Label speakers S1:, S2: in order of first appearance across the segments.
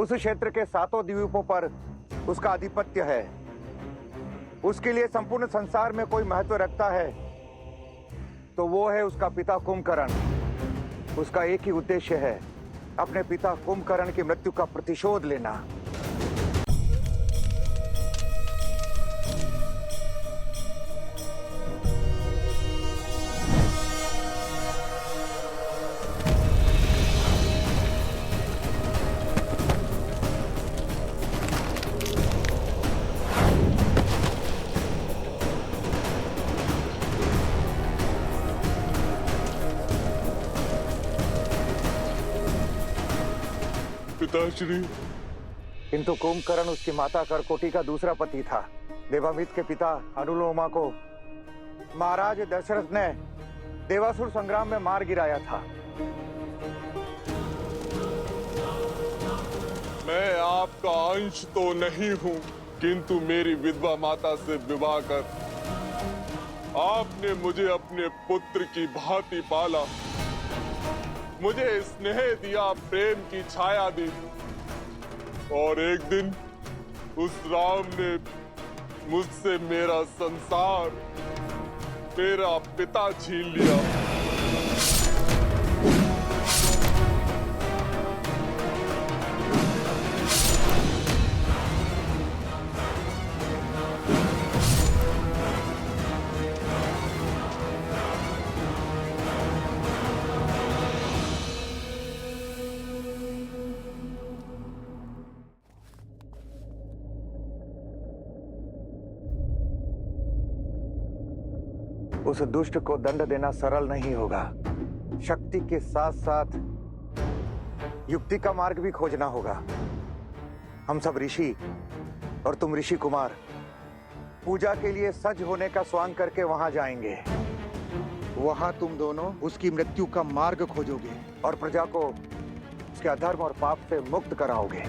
S1: उस क्षेत्र के 7 द्वीपों पर उसका आधिपत्य है। उसके लिए संपूर्ण संसार में कोई महत्व रखता है तो वो है उसका पिता कुंभकर्ण। उसका एक ही उद्देश्य है, अपने पिता कुंभकर्ण की मृत्यु का प्रतिशोध लेना।
S2: पिताश्री,
S1: किंतु कुंभकर्ण उसकी माता करकोटी का दूसरा पति था। देवामित के पिता अनुलोमा को महाराज दशरथ ने देवासुर संग्राम में मार गिराया था।
S2: मैं आपका अंश तो नहीं हूँ, किंतु मेरी विधवा माता से विवाह कर आपने मुझे अपने पुत्र की भांति पाला, मुझे स्नेह दिया, प्रेम की छाया दी, और एक दिन उस राम ने मुझसे मेरा संसार, मेरा पिता छीन लिया।
S1: उस दुष्ट को दंड देना सरल नहीं होगा। शक्ति के साथ साथ युक्ति का मार्ग भी खोजना होगा। हम सब ऋषि और तुम ऋषि कुमार पूजा के लिए सज होने का स्वांग करके वहां जाएंगे। वहां तुम दोनों उसकी मृत्यु का मार्ग खोजोगे और प्रजा को उसके अधर्म और पाप से मुक्त कराओगे।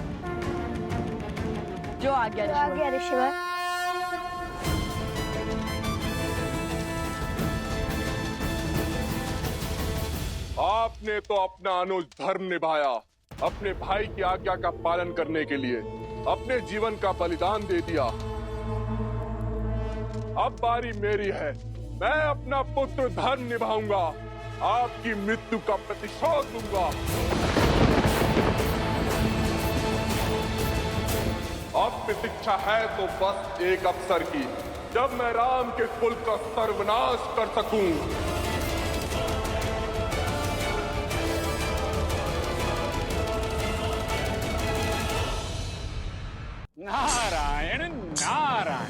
S3: जो आज्ञा ऋषिवर।
S2: आपने तो अपना अनुज धर्म निभाया, अपने भाई की आज्ञा का पालन करने के लिए अपने जीवन का बलिदान दे दिया। अब बारी मेरी है, मैं अपना पुत्र धर्म निभाऊंगा, आपकी मृत्यु का प्रतिशोध लूंगा। अब प्रतीक्षा है तो बस एक अवसर की, जब मैं राम के कुल का सर्वनाश कर सकूं।
S4: नारायण नारायण।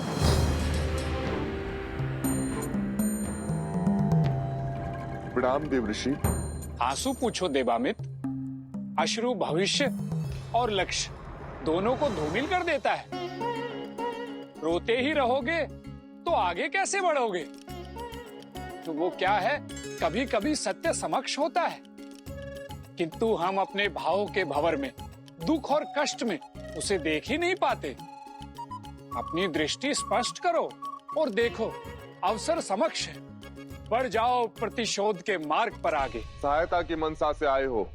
S2: प्रणाम देव ऋषि।
S4: आंसू पूछो देवामित। अश्रु भविष्य और लक्ष्य दोनों को धूमिल कर देता है। रोते ही रहोगे तो आगे कैसे बढ़ोगे? तो वो क्या है, कभी कभी सत्य समक्ष होता है, किंतु हम अपने भावों के भंवर में, दुख और कष्ट में उसे देख ही नहीं पाते। अपनी दृष्टि स्पष्ट करो और देखो, अवसर समक्ष है। बढ़ जाओ प्रतिशोध के मार्ग पर आगे।
S2: सहायता की मनसा से आए हो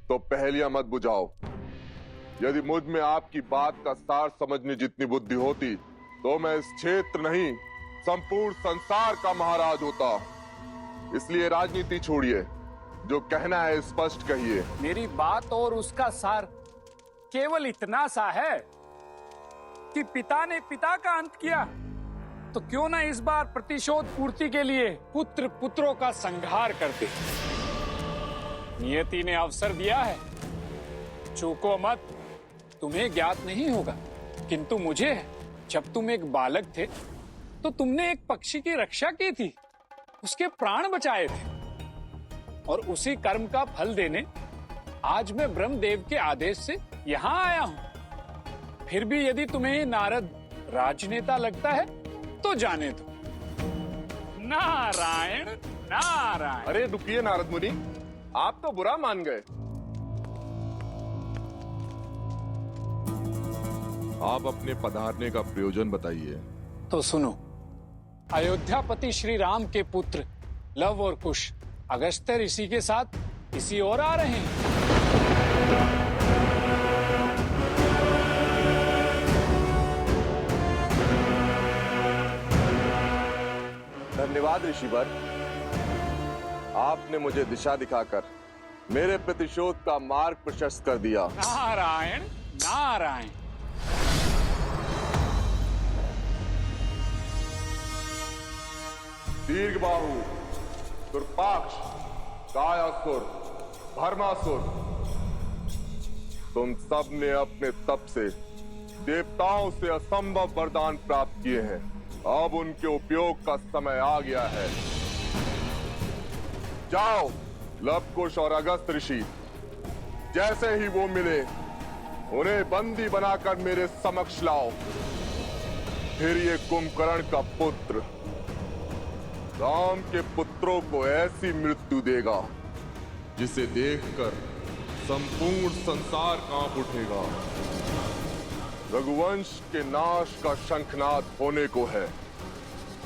S2: तो पहेलियां मत बुझाओ। यदि मुझ में आपकी बात का सार समझने जितनी बुद्धि होती तो मैं इस क्षेत्र नहीं, संपूर्ण संसार का महाराज होता। इसलिए राजनीति छोड़िए, जो कहना है स्पष्ट कहिए।
S4: मेरी बात और उसका सार केवल इतना सा है कि पिता ने पिता का अंत किया, तो क्यों ना इस बार प्रतिशोध पूर्ति के लिए पुत्र पुत्रों का संहार करते। नियति ने अवसर दिया है, चूको मत। तुम्हें ज्ञात नहीं होगा, किंतु मुझे है। जब तुम एक बालक थे तो तुमने एक पक्षी की रक्षा की थी, उसके प्राण बचाए थे, और उसी कर्म का फल देने आज मैं ब्रह्मदेव के आदेश से यहाँ आया हूँ। फिर भी यदि तुम्हें नारद राजनेता लगता है तो जाने दो। नारायण नारायण।
S2: अरे रुकिए नारद मुनि, आप तो बुरा मान गए। आप अपने पधारने का प्रयोजन बताइए।
S4: तो सुनो, अयोध्यापति श्री राम के पुत्र लव और कुश अगस्त्य ऋषि के साथ इसी ओर आ रहे हैं।
S2: धन्यवाद ऋषिवर। आपने मुझे दिशा दिखाकर मेरे प्रतिशोध का मार्ग प्रशस्त कर दिया।
S4: नारायण नारायण।
S2: दीर्घबाहु, दुर्पाक्ष, कायासुर, भर्मासुर, तुम सब ने अपने तप से देवताओं से असंभव वरदान प्राप्त किए हैं। अब उनके उपयोग का समय आ गया है। जाओ, लवकुश और अगस्त ऋषि जैसे ही वो मिले उन्हें बंदी बनाकर मेरे समक्ष लाओ। फिर ये कुंभकर्ण का पुत्र राम के पुत्रों को ऐसी मृत्यु देगा जिसे देखकर संपूर्ण संसार कांप उठेगा। रघुवंश के नाश का शंखनाद होने को है।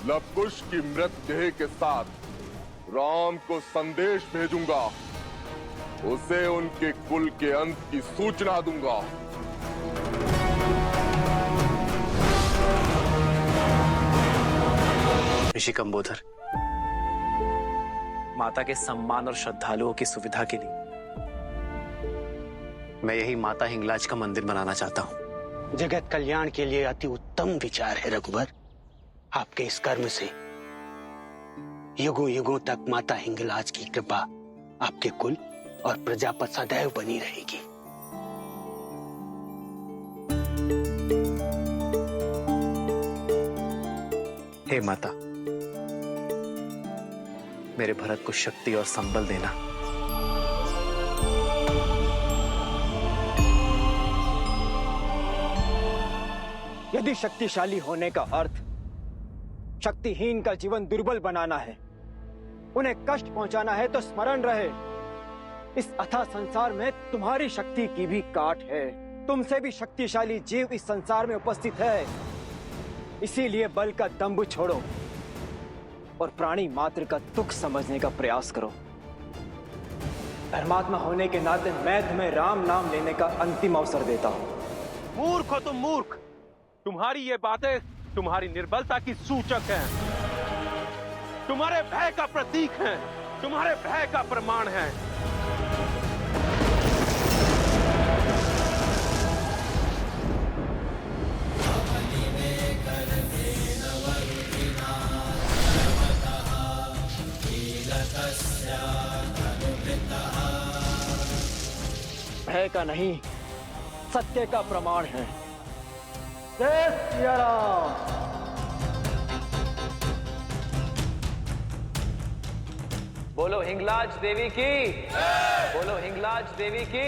S2: लवकुश की मृतदेह के साथ राम को संदेश भेजूंगा, उसे उनके कुल के अंत की सूचना दूंगा।
S3: ऋषि कंबोधर, माता के सम्मान और श्रद्धालुओं की सुविधा के लिए मैं यही माता हिंगलाज का मंदिर बनाना चाहता हूं।
S5: जगत कल्याण के लिए अति उत्तम विचार है रघुवर। आपके इस कर्म से युगों युगों तक माता हिंगलाज की कृपा आपके कुल और प्रजा पर सदैव बनी रहेगी।
S3: हे माता, मेरे भरत को शक्ति और संबल देना।
S6: यदि शक्तिशाली होने का अर्थ शक्तिहीन का जीवन दुर्बल बनाना है, उन्हें कष्ट पहुंचाना है, तो स्मरण रहे इस अथाह संसार में तुम्हारी शक्ति की भी काट है। तुमसे भी शक्तिशाली जीव इस संसार में उपस्थित है। इसीलिए बल का दंभ छोड़ो और प्राणी मात्र का दुख समझने का प्रयास करो। धर्मात्मा होने के नाते मैं तुम्हें राम नाम लेने का अंतिम अवसर देता हूं।
S7: मूर्ख हो तुम, मूर्ख। तुम्हारी ये बातें तुम्हारी निर्बलता की सूचक हैं, तुम्हारे भय का प्रतीक हैं, तुम्हारे भय का प्रमाण है।
S6: भय का नहीं, सत्य का प्रमाण है। जय सिया राम।
S3: बोलो हिंगलाज देवी की, बोलो हिंगलाज देवी की।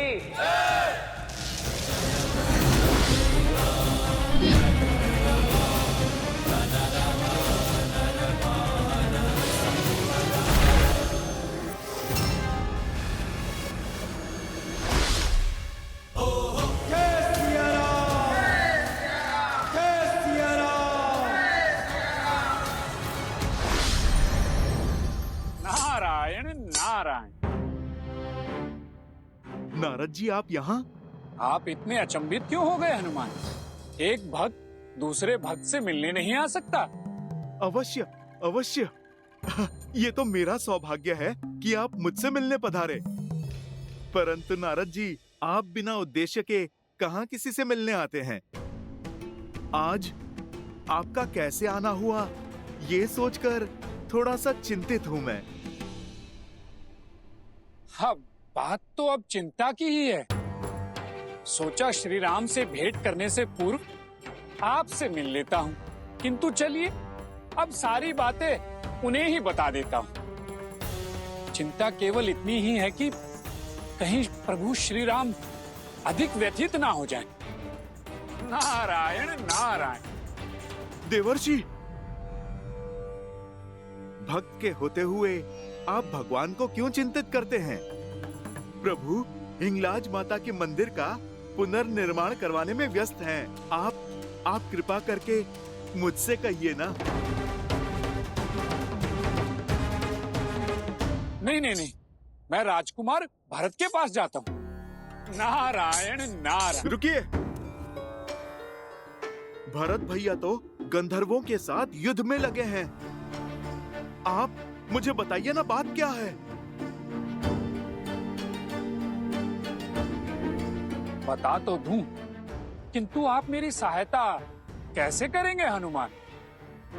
S4: नारायण नारायण।
S8: नारद जी, आप यहाँ?
S4: आप इतने अचंभित क्यों हो गए हनुमान? एक भक्त दूसरे भक्त से मिलने नहीं आ सकता?
S8: अवश्य अवश्य। ये तो मेरा सौभाग्य है कि आप मुझसे मिलने पधारे। परंतु नारद जी, आप बिना उद्देश्य के कहाँ किसी से मिलने आते हैं? आज आपका कैसे आना हुआ, ये सोचकर थोड़ा सा चिंतित हूँ मैं।
S4: हाँ, बात तो अब चिंता की ही है। सोचा श्री राम से भेंट करने से पूर्व आपसे मिल लेता हूँ, किंतु चलिए अब सारी बातें उन्हें ही बता देता हूँ। चिंता केवल इतनी ही है कि कहीं प्रभु श्री राम अधिक व्यथित ना हो जाएं। नारायण नारायण।
S8: देवर्षि, भक्त के होते हुए आप भगवान को क्यों चिंतित करते हैं? प्रभु हिंगलाज माता के मंदिर का पुनर्निर्माण करवाने में व्यस्त हैं। आप कृपा करके मुझसे कहिए ना।
S4: नहीं, मैं राजकुमार भरत के पास जाता हूँ। नारायण नारायण।
S8: रुकिए, भरत भैया तो गंधर्वों के साथ युद्ध में लगे हैं। आप मुझे बताइए ना, बात क्या है?
S4: बता तो दूं, किंतु आप मेरी सहायता कैसे करेंगे हनुमान?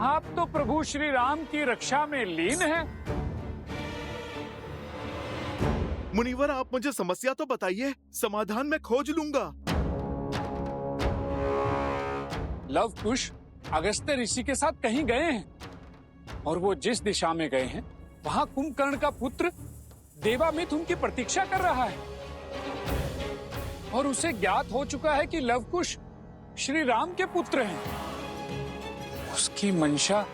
S4: आप तो प्रभु श्री राम की रक्षा में लीन हैं।
S8: मुनिवर, आप मुझे समस्या तो बताइए, समाधान मैं खोज लूंगा।
S4: लव कुश अगस्त्य ऋषि के साथ कहीं गए हैं, और वो जिस दिशा में गए हैं वहां कुंभकर्ण का पुत्र देवामित उनकी प्रतीक्षा कर रहा है, और उसे ज्ञात हो चुका है कि लव कुश श्री राम के पुत्र हैं। उसकी मंशा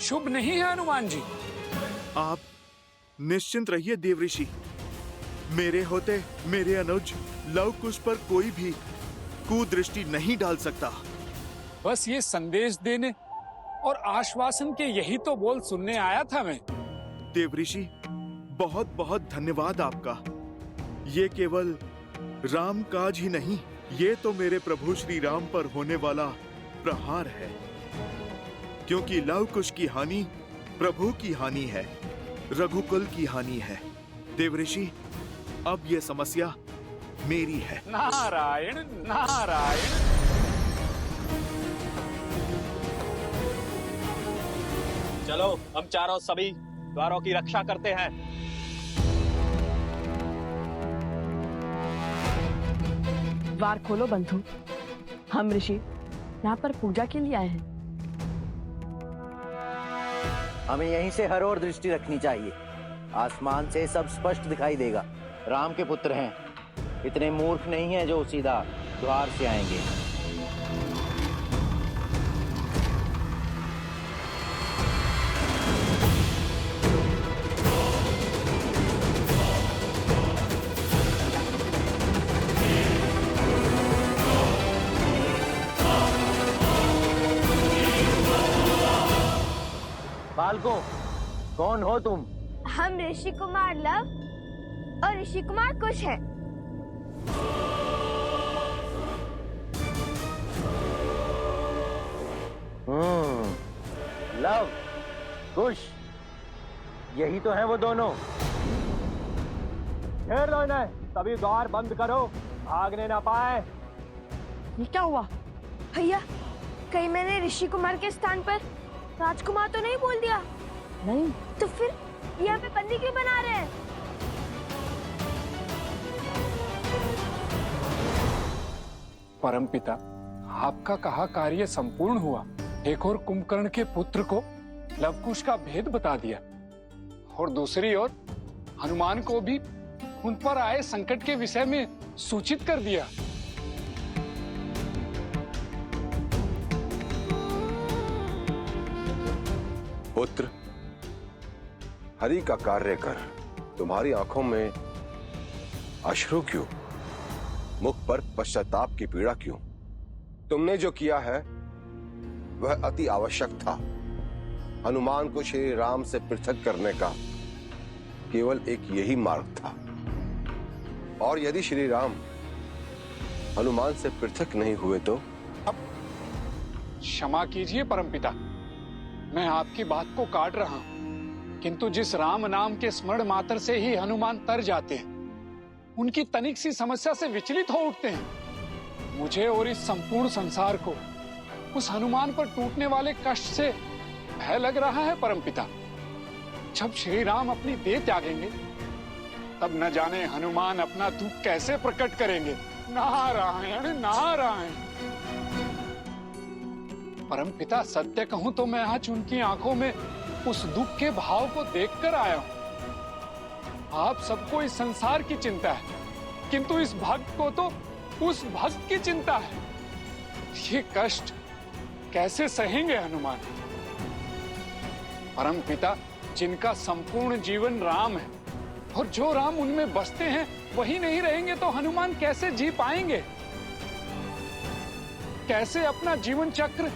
S4: शुभ नहीं है हनुमान जी।
S8: आप निश्चिंत रहिए देवऋषि, मेरे होते मेरे अनुज लव कुश पर कोई भी कुदृष्टि नहीं डाल सकता।
S4: बस ये संदेश देने और आश्वासन के यही तो बोल सुनने आया था मैं।
S8: देवऋषि, बहुत बहुत धन्यवाद आपका। ये केवल राम काज ही नहीं, ये तो मेरे प्रभु श्री राम पर होने वाला प्रहार है, क्योंकि लव कुश की हानि प्रभु की हानि है, रघुकुल की हानि है। देवऋषि, अब ये समस्या मेरी है।
S4: नारायण नारायण।
S6: चलो हम चारों सभी द्वारों की रक्षा करते हैं।
S9: द्वार खोलो बंधु, हम ऋषि यहाँ पर पूजा के लिए आए हैं।
S10: हमें यहीं से हर ओर दृष्टि रखनी चाहिए। आसमान से सब स्पष्ट दिखाई देगा। राम के पुत्र हैं, इतने मूर्ख नहीं हैं जो सीधा द्वार से आएंगे। बालकों, कौन हो तुम?
S11: हम ऋषि कुमार लव और ऋषि कुमार कुश हैं।
S10: लव, कुश, यही तो हैं वो दोनों।
S6: घेर दो इन्हें, सभी द्वार बंद करो, भागने ना पाए।
S9: ये क्या हुआ?
S11: भैया, कहीं मैंने ऋषि कुमार के स्थान पर राजकुमार तो नहीं बोल दिया?
S9: नहीं।
S11: तो फिर यहाँ पे बंदी क्यों बना रहे हैं?
S4: परमपिता, आपका कहा कार्य संपूर्ण हुआ। एक और कुंभकर्ण के पुत्र को लवकुश का भेद बता दिया, और दूसरी ओर हनुमान को भी उन पर आए संकट के विषय में सूचित कर दिया।
S12: पुत्र, हरि का कार्य कर, तुम्हारी आंखों में अश्रु क्यों? मुख पर पश्चाताप की पीड़ा क्यों? तुमने जो किया है वह अति आवश्यक था। हनुमान को श्री राम से पृथक करने का केवल एक यही मार्ग था, और यदि श्री राम हनुमान से पृथक नहीं हुए तो?
S4: क्षमा कीजिए परमपिता, मैं आपकी बात को काट रहा हूं, किंतु जिस राम नाम के स्मरण मात्र से ही हनुमान तर जाते हैं, उनकी तनिक सी समस्या से विचलित हो उठते हैं। मुझे और इस संपूर्ण संसार को उस हनुमान पर टूटने वाले कष्ट से भय लग रहा है परमपिता। जब श्री राम अपनी देह त्यागेंगे, तब न जाने हनुमान अपना दुख कैसे प्रकट करेंगे। नारायण नारायण। परमपिता, सत्य कहूं तो मैं आज उनकी आंखों में उस दुख के भाव को देखकर आया हूं। आप सबको इस संसार की चिंता है, किंतु इस भक्त को तो उस भक्त की चिंता है। ये कष्ट कैसे सहेंगे हनुमान? परमपिता, जिनका संपूर्ण जीवन राम है, और जो राम उनमें बसते हैं वही नहीं रहेंगे तो हनुमान कैसे जी पाएंगे? कैसे अपना जीवन चक्र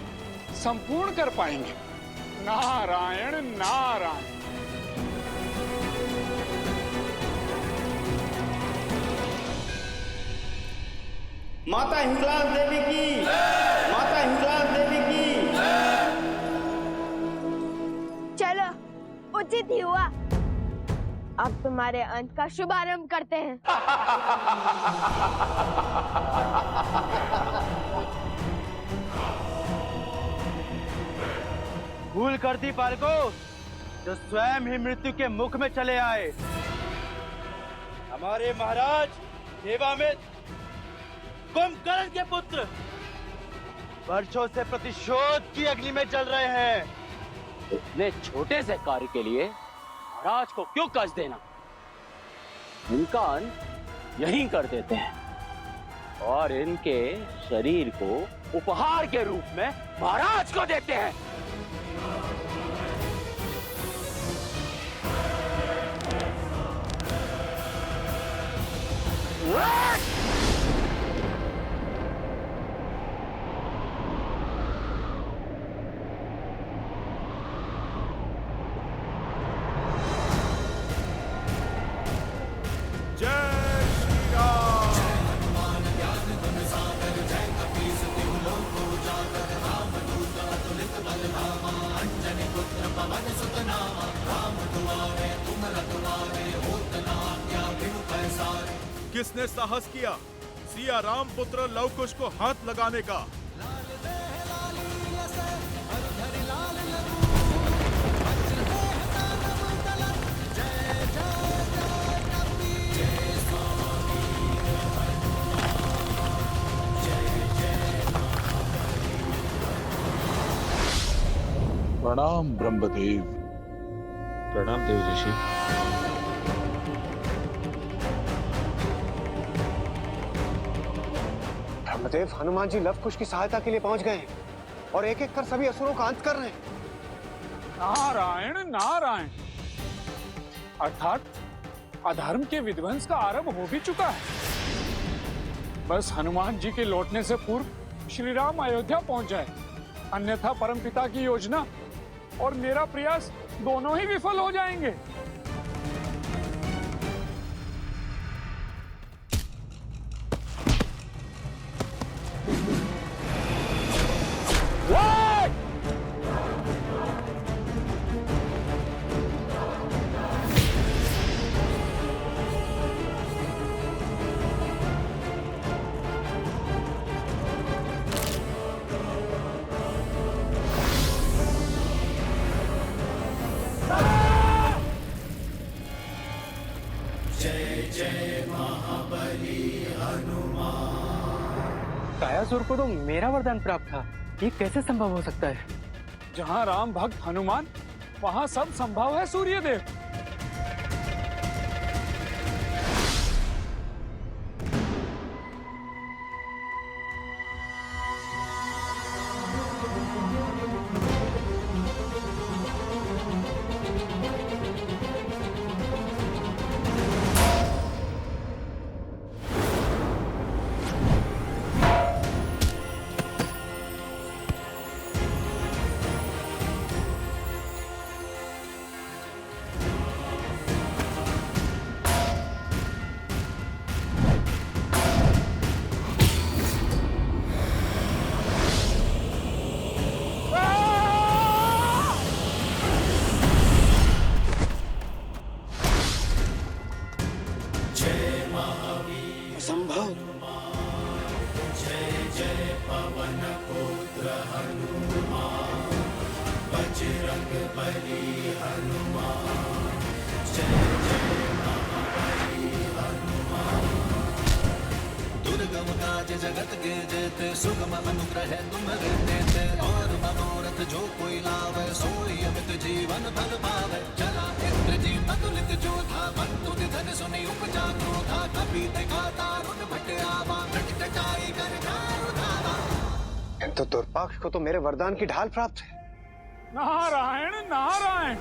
S4: संपूर्ण कर पाएंगे? नारायण नारायण।
S10: माता हिंगलाज देवी की, माता हिंगलाज देवी की।
S11: चलो जीत ही हुआ। अब तुम्हारे अंत का शुभारंभ करते हैं।
S6: भूल कर दी पालको, जो स्वयं ही मृत्यु के मुख में चले आए। हमारे महाराज देवामित, कुंभकर्ण के पुत्र वर्षों से प्रतिशोध की अग्नि में जल रहे हैं।
S5: इतने छोटे से कार्य के लिए महाराज को क्यों कष्ट देना? इनका अंत यहीं कर देते हैं और इनके शरीर को उपहार के रूप में महाराज को देते हैं।
S8: किसने साहस किया सिया राम पुत्र लव कुश को हाथ लगाने का?
S13: प्रणाम ब्रह्मदेव।
S3: प्रणाम देव ऋषि।
S6: ब्रह्मदेव, हनुमान जी लव कुश की सहायता के लिए पहुंच गए हैं और एक एक कर सभी असुरों का अंत कर रहे हैं।
S4: नारायण नारायण, अर्थात अधर्म के विध्वंस का आरंभ हो भी चुका है। बस हनुमान जी के लौटने से पूर्व श्री राम अयोध्या पहुंच जाए, अन्यथा परमपिता की योजना और मेरा प्रयास दोनों ही विफल हो जाएंगे।
S6: कायासुर को तो मेरा वरदान प्राप्त था, ये कैसे संभव हो सकता है?
S4: जहाँ राम भक्त हनुमान, वहाँ सब संभव है सूर्यदेव।
S14: जगत के जेते सुगम अनुग्रह तुम देते और मनोरथ जो कोई लावे सोई अमित जीवन फल पावे। चला इंद्र जी अतुलित जो था बंधु निधन सुनी उपजा क्रोधा कपि देखा तारुण भट आवा टटाई कर धावा।
S6: तो दुर्पाक्ष को तो मेरे वरदान की ढाल प्राप्त है।
S4: नारायण नारायण,